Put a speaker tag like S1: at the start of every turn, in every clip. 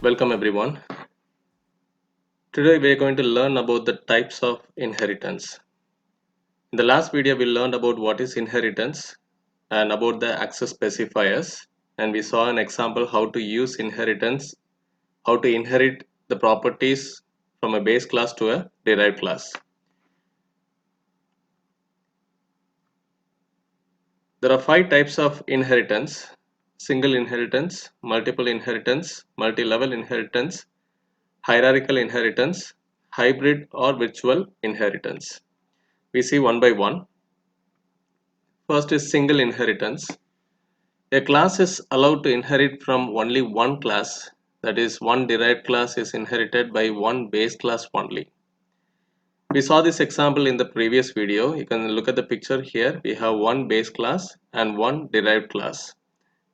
S1: Welcome everyone. Today we are going to learn about the types of inheritance. In the last video we learned about what is inheritance and about the access specifiers, and we saw an example how to use inheritance, how to inherit the properties from a base class to a derived class. There are 5 types of inheritance: single inheritance, multiple inheritance, multi-level inheritance, hierarchical inheritance, hybrid or virtual inheritance. We see one by one. First is single inheritance. A class is allowed to inherit from only one class, that is, one derived class is inherited by one base class only. We saw this example in the previous video. You can look at the picture here. We have one base class and one derived class.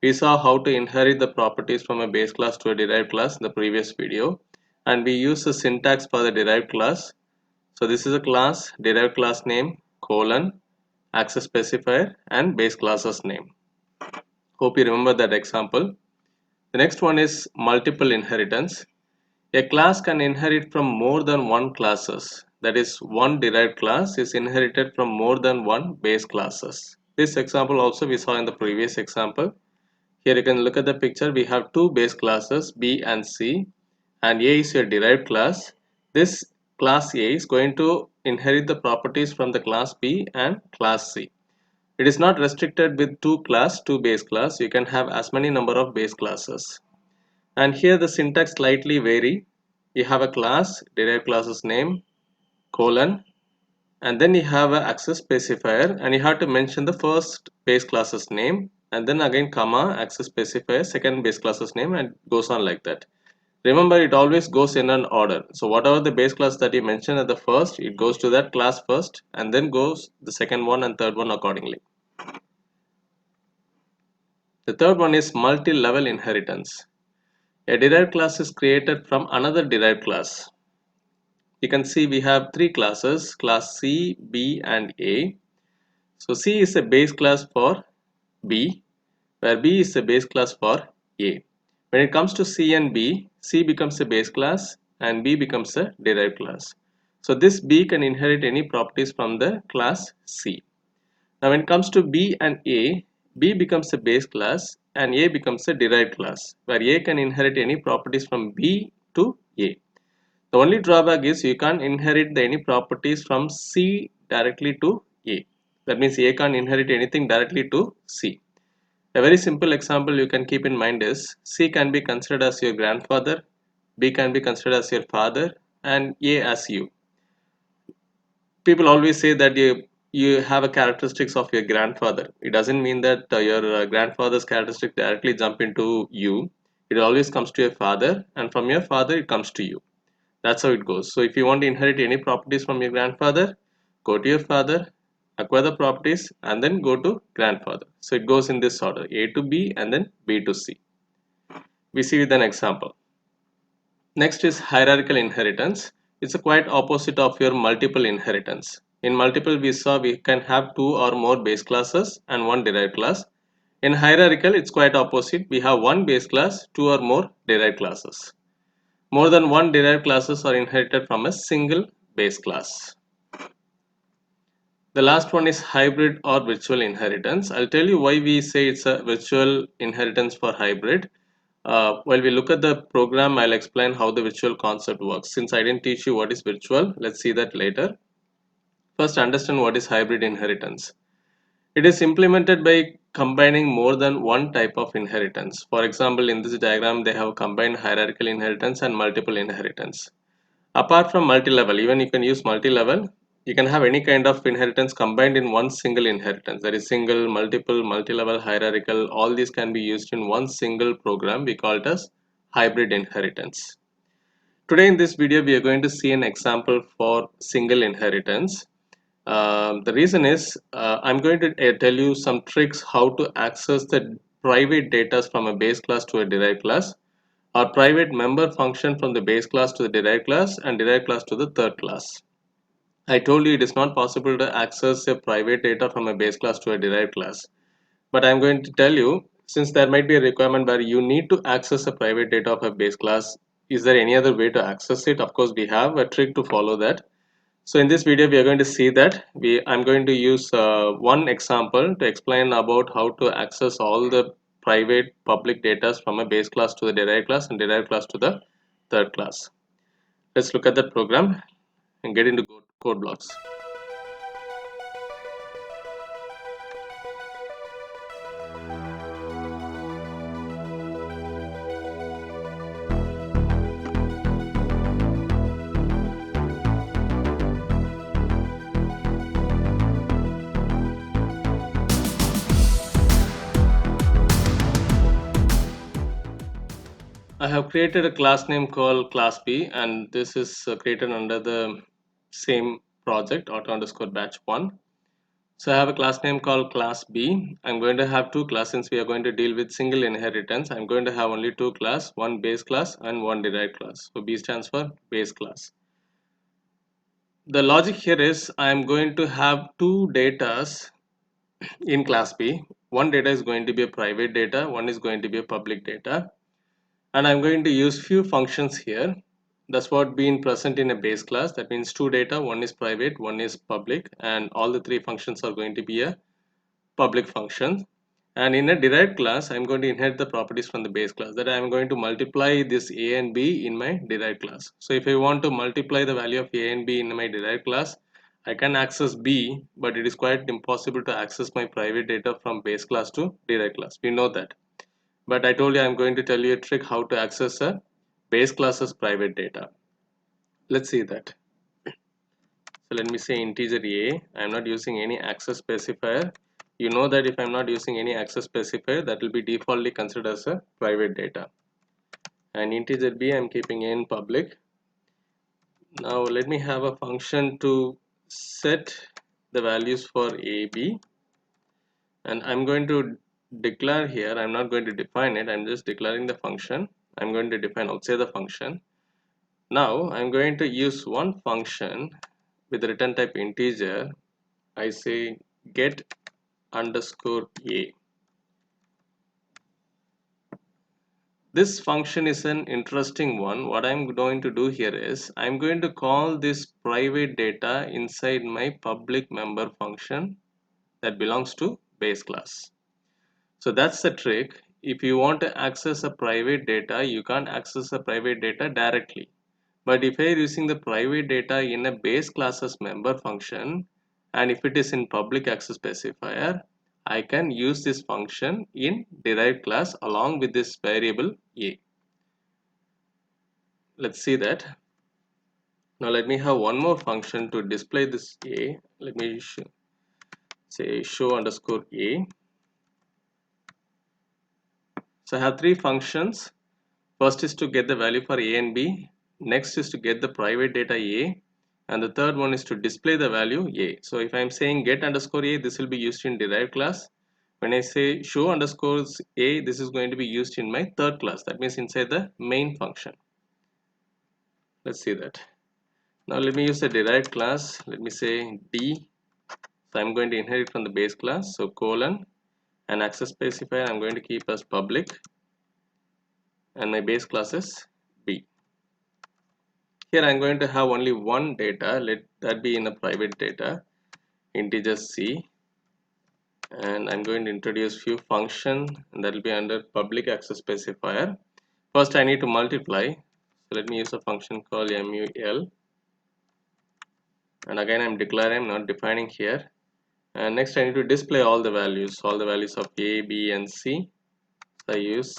S1: We saw how to inherit the properties from a base class to a derived class in the previous video, and we use the syntax for the derived class. So this is a class, derived class name, colon, access specifier, and base class's name. Hope you remember that example. The next one is multiple inheritance. A class can inherit from more than one classes. That is, one derived class is inherited from more than one base classes. This example also we saw in the previous example. Here you can look at the picture. We have two base classes, B and C, and A is your derived class. This class A is going to inherit the properties from the class B and class C. It is not restricted with two base class. You can have as many number of base classes. And here the syntax slightly vary. You have a class, derived class's name, colon, and then you have an access specifier, and you have to mention the first base class's name, and then again comma, access specifier, second base class's name, and goes on like that. Remember, it always goes in an order. So whatever the base class that you mention at the first, it goes to that class first, and then goes the second one and third one accordingly. The third one is multi-level inheritance. A derived class is created from another derived class. You can see we have three classes, class C, B and A. So C is a base class for B, where B is a base class for A. When it comes to C and B, C becomes a base class and B becomes a derived class. So this B can inherit any properties from the class C. Now when it comes to B and A, B becomes a base class and A becomes a derived class, where A can inherit any properties from B to A. The only drawback is you can't inherit any properties from C directly to A. That means A can't inherit anything directly to C. A very simple example you can keep in mind is C can be considered as your grandfather, B can be considered as your father, and A as you. People always say that you have a characteristics of your grandfather. It doesn't mean that your grandfather's characteristic directly jump into you. It always comes to your father, and from your father it comes to you. That's how it goes. So if you want to inherit any properties from your grandfather, go to your father, acquire the properties, and then go to grandfather. So it goes in this order, A to B and then B to C. We see with an example. Next is hierarchical inheritance. It's a quite opposite of your multiple inheritance. In multiple we saw we can have two or more base classes and one derived class. In hierarchical it's quite opposite. We have one base class, two or more derived classes. More than one derived classes are inherited from a single base class. The last one is hybrid or virtual inheritance. I'll tell you why we say it's a virtual inheritance for hybrid. While we look at the program, I'll explain how the virtual concept works. Since I didn't teach you what is virtual, let's see that later. First, understand what is hybrid inheritance. It is implemented by combining more than one type of inheritance. For example, in this diagram, they have combined hierarchical inheritance and multiple inheritance. Apart from multi-level, even you can use multi-level, you can have any kind of inheritance combined in one single inheritance. That is single, multiple, multi-level, hierarchical, all these can be used in one single program. We call it as hybrid inheritance. Today in this video, we are going to see an example for single inheritance. The reason is I'm going to tell you some tricks how to access the private data from a base class to a derived class, or private member function from the base class to the derived class and derived class to the third class. I told you it is not possible to access a private data from a base class to a derived class, but I'm going to tell you, since there might be a requirement where you need to access a private data of a base class is there any other way to access it? Of course, we have a trick to follow that. So in this video, we are going to see that I'm going to use one example to explain about how to access all the private public data from a base class to the derived class and derived class to the third class. Let's look at the program and get into code blocks. I have created a class name called class B, and this is created under the same project auto underscore batch 1. So I have a class name called class B. I'm going to have two classes since we are going to deal with single inheritance. I'm going to have only two class, one base class and one derived class. So B stands for base class. The logic here is I'm going to have two datas in class B. One data is going to be a private data, one is going to be a public data. And I'm going to use few functions here. That's what being present in a base class. That means two data, one is private, one is public, and all the three functions are going to be a public function. And in a derived class, I'm going to inherit the properties from the base class, that I'm going to multiply this a and b in my derived class. So if I want to multiply the value of a and b in my derived class, I can access b, but it is quite impossible to access my private data from base class to derived class. We know that. But I told you I'm going to tell you a trick how to access a base class's private data. Let's see that. So let me say integer a. I'm not using any access specifier. You know that if I'm not using any access specifier, that will be defaultly considered as a private data. And integer b I'm keeping in public. Now let me have a function to set the values for a, b, and I'm going to declare here. I'm not going to define it. I'm just declaring the function. I'm going to define outside the function. Now I'm going to use one function with return type integer. I say get underscore a. This function is an interesting one. What I'm going to do here is I'm going to call this private data inside my public member function that belongs to base class. So that's the trick. If you want to access a private data, you can't access a private data directly. But if I are using the private data in a base class's member function, and if it is in public access specifier, I can use this function in derived class along with this variable a. Let's see that. Now let me have one more function to display this a. Let me say show underscore a. So I have three functions. First is to get the value for a and b. Next is to get the private data a. And the third one is to display the value a. So if I'm saying get underscore a, this will be used in derived class. When I say show underscores a, this is going to be used in my third class. That means inside the main function. Let's see that. Now let me use the derived class. Let me say d. So I'm going to inherit from the base class. So colon and access specifier I'm going to keep as public. And my base class is b. Here I'm going to have only one data. Let that be in a private data, integer c. And I'm going to introduce few function, and that will be under public access specifier. First I need to multiply. So let me use a function called mul. And again I'm declaring, I'm not defining here. And next I need to display all the values of a, b, and c. So I use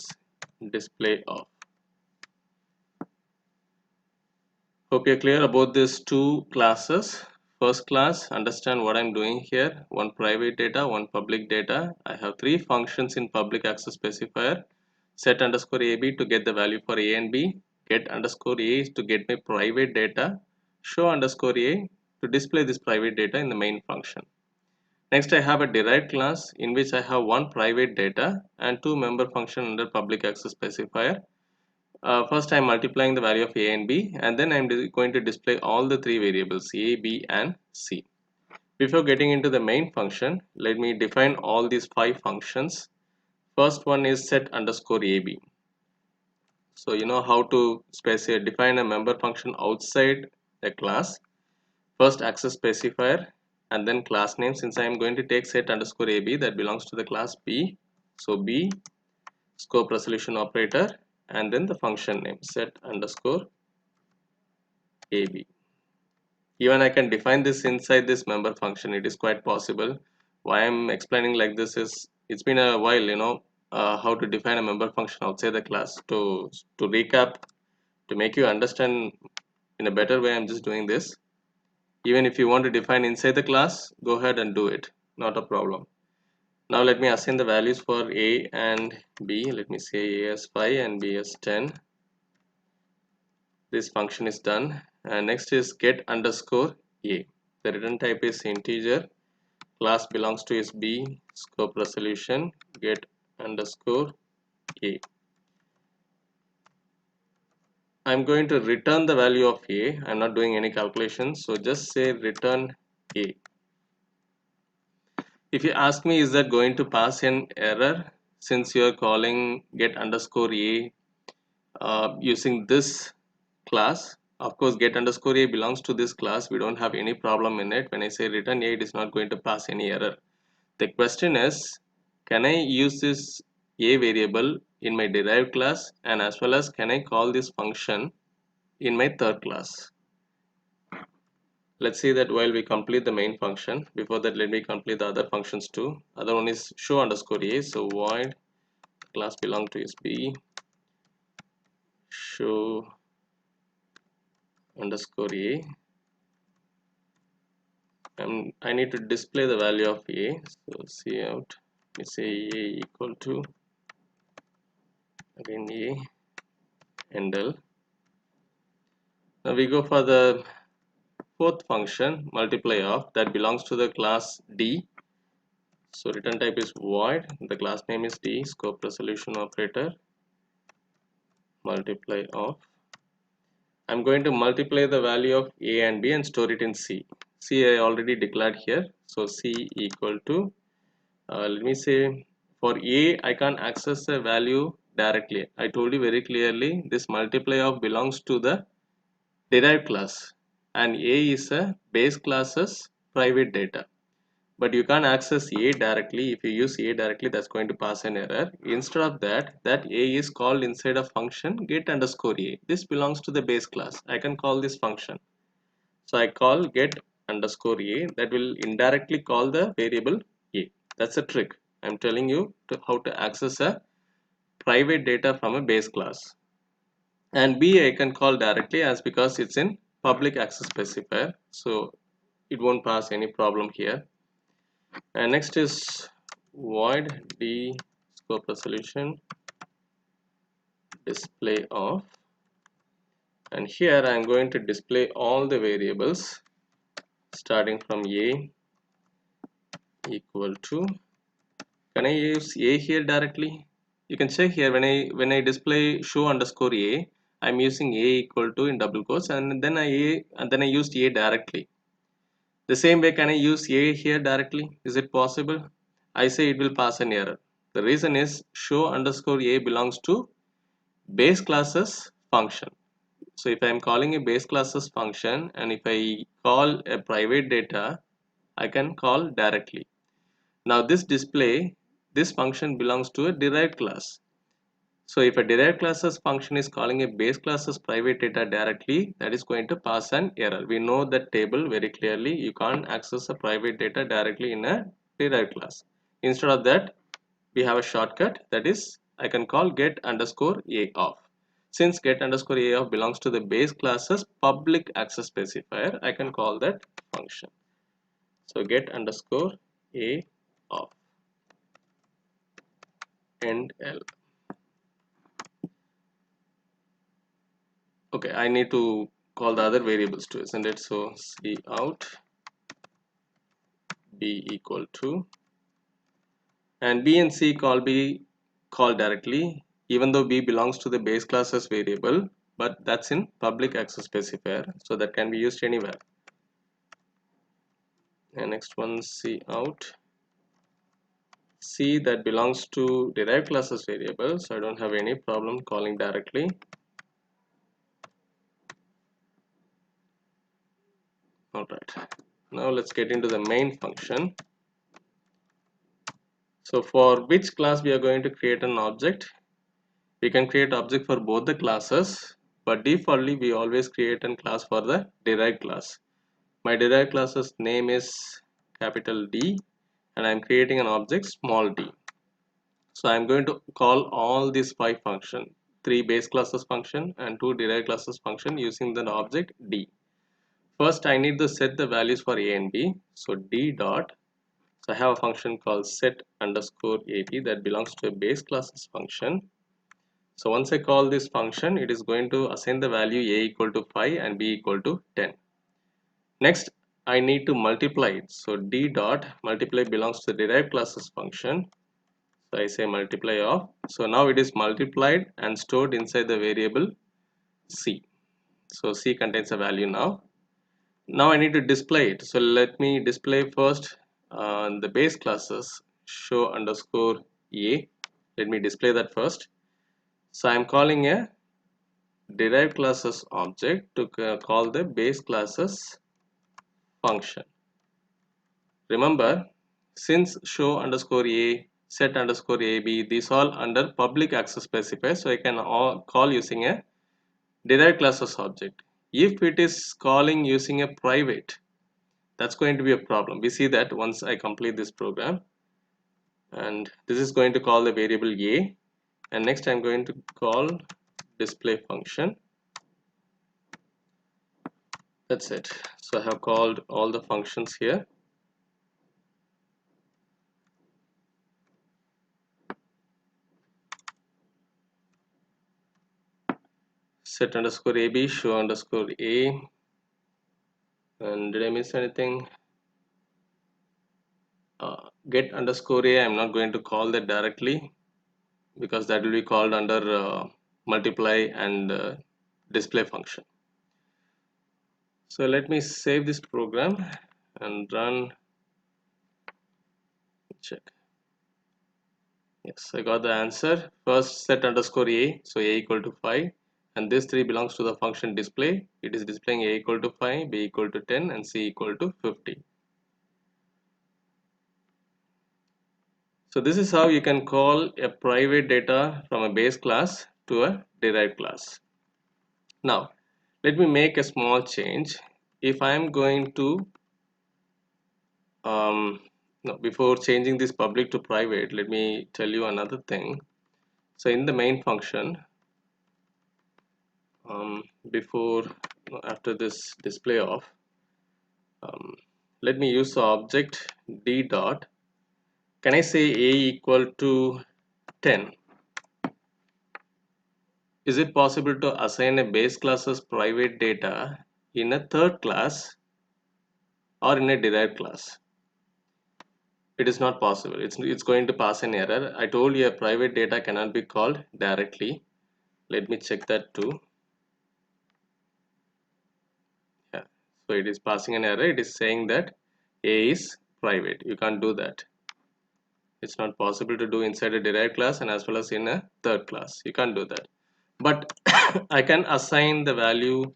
S1: display of. Hope you're clear about these two classes. First class, understand what I'm doing here. One private data, one public data. I have three functions in public access specifier. Set underscore ab to get the value for a and b. Get underscore a to get my private data. Show underscore a to display this private data in the main function. Next I have a derived class in which I have one private data and two member function under public access specifier. First I'm multiplying the value of a and b, and then I'm going to display all the three variables a, b, and c. Before getting into the main function, let me define all these five functions. First one is set underscore ab. So you know how to define a member function outside a class. First access specifier and then class name. Since I am going to take set underscore AB, that belongs to the class B. So B scope resolution operator and then the function name set underscore AB. Even I can define this inside this member function. It is quite possible. Why I'm explaining like this is it's been a while, how to define a member function outside the class. To recap, to make you understand in a better way, I'm just doing this. Even if you want to define inside the class, go ahead and do it. Not a problem. Now let me assign the values for A and B. Let me say A as 5 and B as 10. This function is done. And next is get underscore A. The return type is integer. Class belongs to is B. Scope resolution get underscore A. I'm going to return the value of A. I'm not doing any calculations. So just say return A. If you ask me, is that going to pass an error since you are calling get underscore A using this class? Of course, get underscore A belongs to this class. We don't have any problem in it. When I say return A, it is not going to pass any error. The question is, can I use this A variable in my derived class, and as well as can I call this function in my third class? Let's see that while we complete the main function. Before that, let me complete the other functions too. Other one is show underscore A. So void class belong to is B, show underscore A, and I need to display the value of A. So see out, let me say A equal to again A and L. Now we go for the fourth function, multiply of, that belongs to the class D. So return type is void, the class name is D, scope resolution operator, multiply of. I'm going to multiply the value of A and B and store it in C. C I already declared here. So C equal to, let me say for A, I can't access the value directly. I told you very clearly this multiply of belongs to the derived class and A is a base class's private data. But you can't access A directly. If you use A directly, that's going to pass an error. Instead of that, that A is called inside a function get underscore A. This belongs to the base class. I can call this function. So I call get underscore A. That will indirectly call the variable A. That's a trick. I'm telling you how to access a private data from a base class. And B I can call directly as because it's in public access specifier. So it won't pass any problem here. And next is void D scope resolution display of, and here I am going to display all the variables starting from A equal to, can I use A here directly? You can check here when I display show underscore A, I'm using A equal to in double quotes and then I used A directly. The same way, can I use A here directly? Is it possible? I say it will pass an error. The reason is show underscore A belongs to base classes function. So if I am calling a base classes function and if I call a private data, I can call directly. Now this function belongs to a derived class. So if a derived classes function is calling a base classes private data directly, that is going to pass an error. We know that table very clearly. You can't access a private data directly in a derived class. Instead of that, we have a shortcut, that is I can call get underscore A of. Since get underscore A of belongs to the base classes public access specifier, I can call that function. So get underscore A of and L. Okay, I need to call the other variables too, isn't it? So C out B equal to, and B and C call directly, even though B belongs to the base classes variable, but that's in public access specifier, so that can be used anywhere. And next one, C out C that belongs to derived classes variable, so I don't have any problem calling directly. Alright, now let's get into the main function. So for which class we are going to create an object? We can create object for both the classes, but defaultly we always create a class for the derived class. My derived class's name is capital D, and I'm creating an object small d. So I'm going to call all these 5 functions, 3 base classes function and 2 derived classes function using the object D. First I need to set the values for A and B. So D dot, so I have a function called set underscore AB that belongs to a base classes function. So once I call this function, it is going to assign the value A equal to 5 and B equal to 10. Next I need to multiply it. So D dot multiply belongs to the derived classes function. So I say multiply of, so now it is multiplied and stored inside the variable C. So C contains a value now. Now I need to display it. So let me display first the base classes show underscore A. Let me display that first. So I'm calling a derived classes object to call the base classes function. Remember, since show underscore A, set underscore AB, these all under public access specifier, so I can call using a derived classes object. If it is calling using a private, that's going to be a problem. We see that once I complete this program, and this is going to call the variable A, and next I'm going to call display function. That's it. So I have called all the functions here. Set underscore AB, show underscore A, and did I miss anything? Get underscore A, I'm not going to call that directly because that will be called under multiply and display function. So let me save this program and run, check. Yes, I got the answer. First set underscore A, so A equal to 5, and this 3 belongs to the function display. It is displaying A equal to 5, B equal to 10 and C equal to 50. So this is how you can call a private data from a base class to a derived class. Now let me make a small change. If I am going to no, before changing this public to private, let me tell you another thing. So in the main function, before after this display of, let me use the object D dot. Can I say A equal to 10? Is it possible to assign a base class's private data in a third class or in a derived class? It is not possible. It's going to pass an error. I told you a private data cannot be called directly. Let me check that too. Yeah. So it is passing an error. It is saying that A is private. You can't do that. It's not possible to do inside a derived class and as well as in a third class. You can't do that. But I can assign the value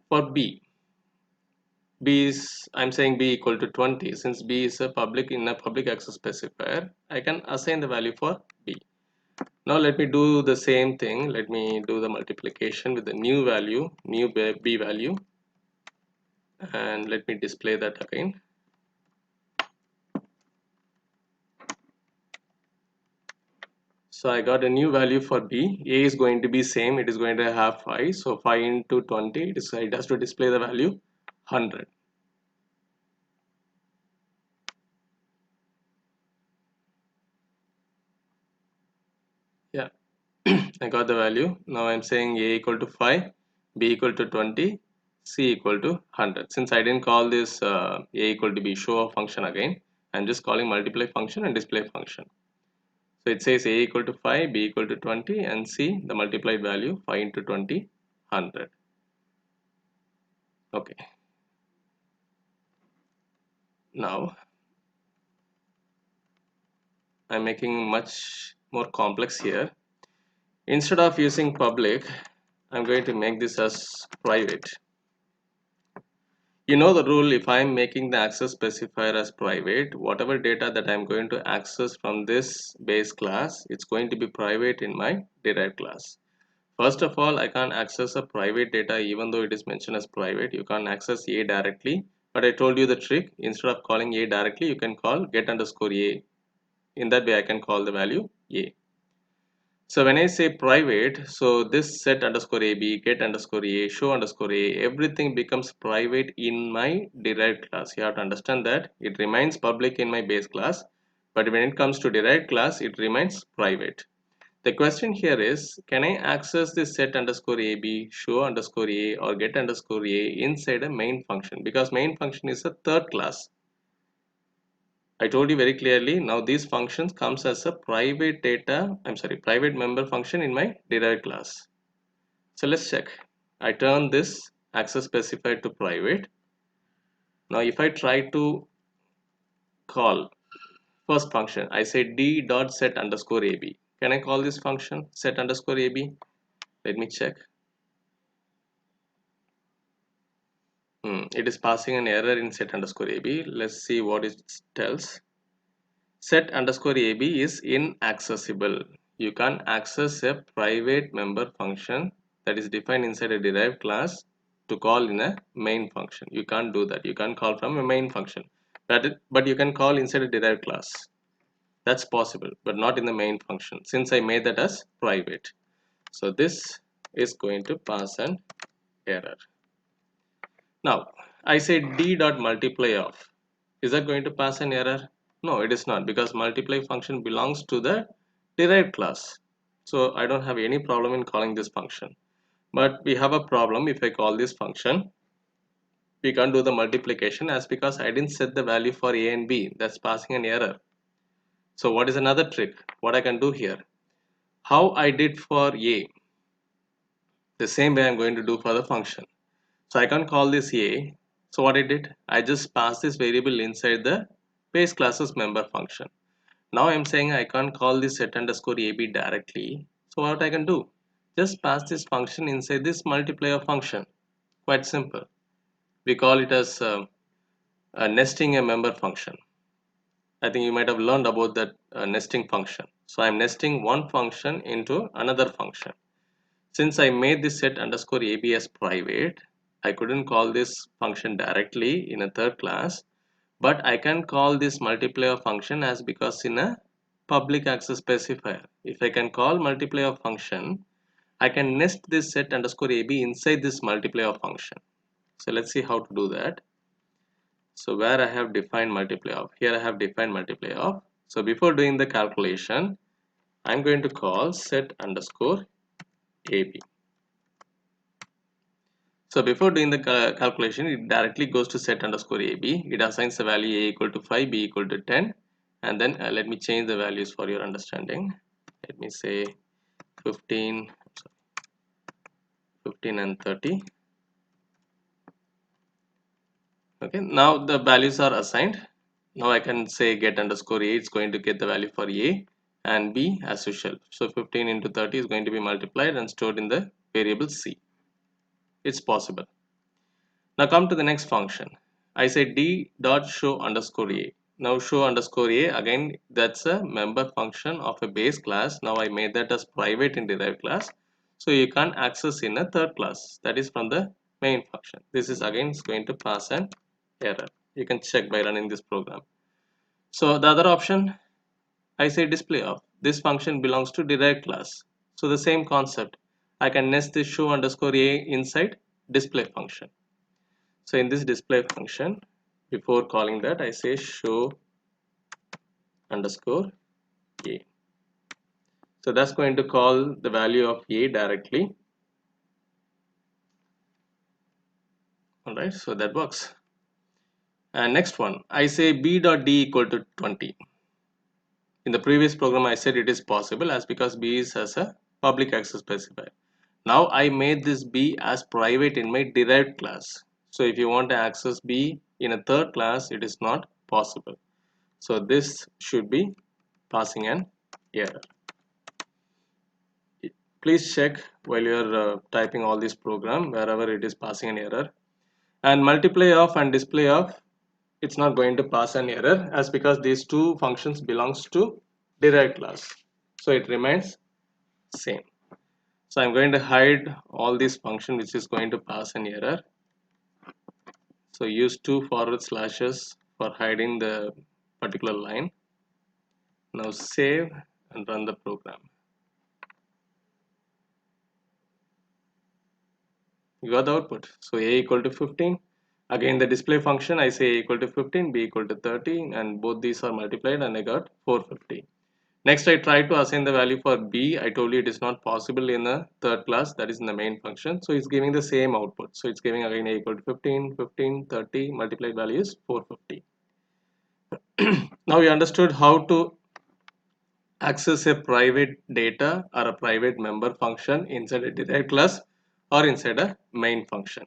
S1: for B. B is, I'm saying B equal to 20. Since B is a public in a public access specifier, I can assign the value for B. Now let me do the same thing. Let me do the multiplication with the new value, new B value, and let me display that again. So I got a new value for B. A is going to be same. It is going to have 5. So 5 into 20, it has to display the value 100. Yeah, I got the value. Now I'm saying A equal to 5, B equal to 20, C equal to 100. Since I didn't call this A equal to B show of function again, I'm just calling multiply function and display function. So it says A equal to 5, B equal to 20 and C the multiplied value 5 into 20, 100. Okay. Now I'm making much more complex here. Instead of using public, I'm going to make this as private. You know the rule, if I'm making the access specifier as private, whatever data that I'm going to access from this base class, it's going to be private in my derived class. First of all, I can't access a private data even though it is mentioned as private. You can't access A directly, but I told you the trick. Instead of calling A directly, you can call get underscore A. In that way, I can call the value A. So when I say private, so this set underscore AB, get underscore A, show underscore A, everything becomes private in my derived class. You have to understand that it remains public in my base class, but when it comes to derived class, it remains private. The question here is, can I access this set underscore AB, show underscore A, or get underscore A inside a main function? Because main function is a third class. I told you very clearly, now these functions comes as a private private member function in my derived class. So let's check. I turn this access specified to private. Now if I try to call first function, I say d dot set underscore ab. Can I call this function set underscore ab? Let me check. It is passing an error in set underscore ab. Let's see what it tells. Set underscore ab is inaccessible. You can't access a private member function that is defined inside a derived class to call in a main function. You can't do that. You can't call from a main function, but you can call inside a derived class. That's possible, but not in the main function since I made that as private. So this is going to pass an error. Now I say d dot multiply of. Is that going to pass an error? No, it is not, because multiply function belongs to the derived class. So I don't have any problem in calling this function. But we have a problem if I call this function. We can't do the multiplication as because I didn't set the value for a and b. That's passing an error. So what is another trick? What I can do here? How I did for a, the same way I'm going to do for the function. So I can call this a. So what I did? I just passed this variable inside the base class's member function. Now I'm saying I can't call this set underscore ab directly. So what I can do? Just pass this function inside this multiplier function. Quite simple. We call it as a nesting a member function. I think you might have learned about that nesting function. So I'm nesting one function into another function. Since I made this set underscore ab as private, I couldn't call this function directly in a third class, but I can call this multiplier function as because in a public access specifier. If I can call multiplier function, I can nest this set underscore ab inside this multiplier function. So let's see how to do that. So where I have defined multiply of, here I have defined multiply of. So before doing the calculation, I'm going to call set underscore ab. So before doing the calculation, it directly goes to set underscore ab. It assigns the value a equal to 5, b equal to 10, and then let me change the values for your understanding. Let me say 15, 15 and 30. Okay, now the values are assigned. Now I can say get underscore a, it's going to get the value for a, and b as usual. So 15 into 30 is going to be multiplied and stored in the variable c. It's possible. Now come to the next function. I say d dot show underscore a. Now show underscore a, again that's a member function of a base class. Now I made that as private in derived class. So you can't access in a third class, that is from the main function. This is again going to pass an error. You can check by running this program. So the other option, I say display of. This function belongs to derived class. So the same concept. I can nest this show underscore a inside display function. So in this display function, before calling that, I say show underscore a. So that's going to call the value of a directly. Alright, so that works. And next one, I say b dot d equal to 20. In the previous program, I said it is possible as because b is as a public access specifier. Now I made this b as private in my derived class. So if you want to access b in a third class, it is not possible. So this should be passing an error. Please check while you are typing all this program wherever it is passing an error. And multiply of and display of, it's not going to pass an error as because these two functions belongs to derived class, so it remains same. So I'm going to hide all these function which is going to pass an error. So use 2 forward slashes for hiding the particular line. Now save and run the program. You got the output. So a equal to 15. Again the display function, I say a equal to 15, b equal to 30, and both these are multiplied and I got 450. Next I try to assign the value for b. I told you it is not possible in the third class, that is in the main function. So it's giving the same output. So it's giving again a equal to 15, 15, 30, multiplied value is 450. Now you understood how to access a private data or a private member function inside a derived class or inside a main function.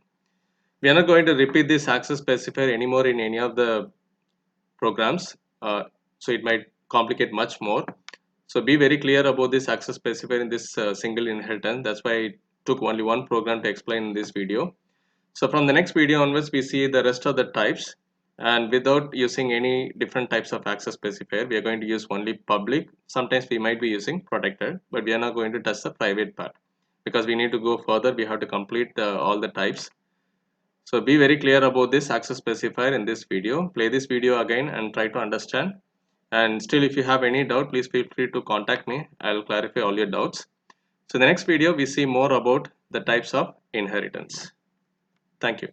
S1: We are not going to repeat this access specifier anymore in any of the programs, so it might complicate much more. So be very clear about this access specifier in this single inheritance. That's why I took only one program to explain in this video. So from the next video onwards, we see the rest of the types, and without using any different types of access specifier, we are going to use only public. Sometimes we might be using protected, but we are not going to touch the private part because we need to go further. We have to complete all the types. So be very clear about this access specifier in this video. Play this video again and try to understand. And still, if you have any doubt, please feel free to contact me. I'll clarify all your doubts. So in the next video, we see more about the types of inheritance. Thank you.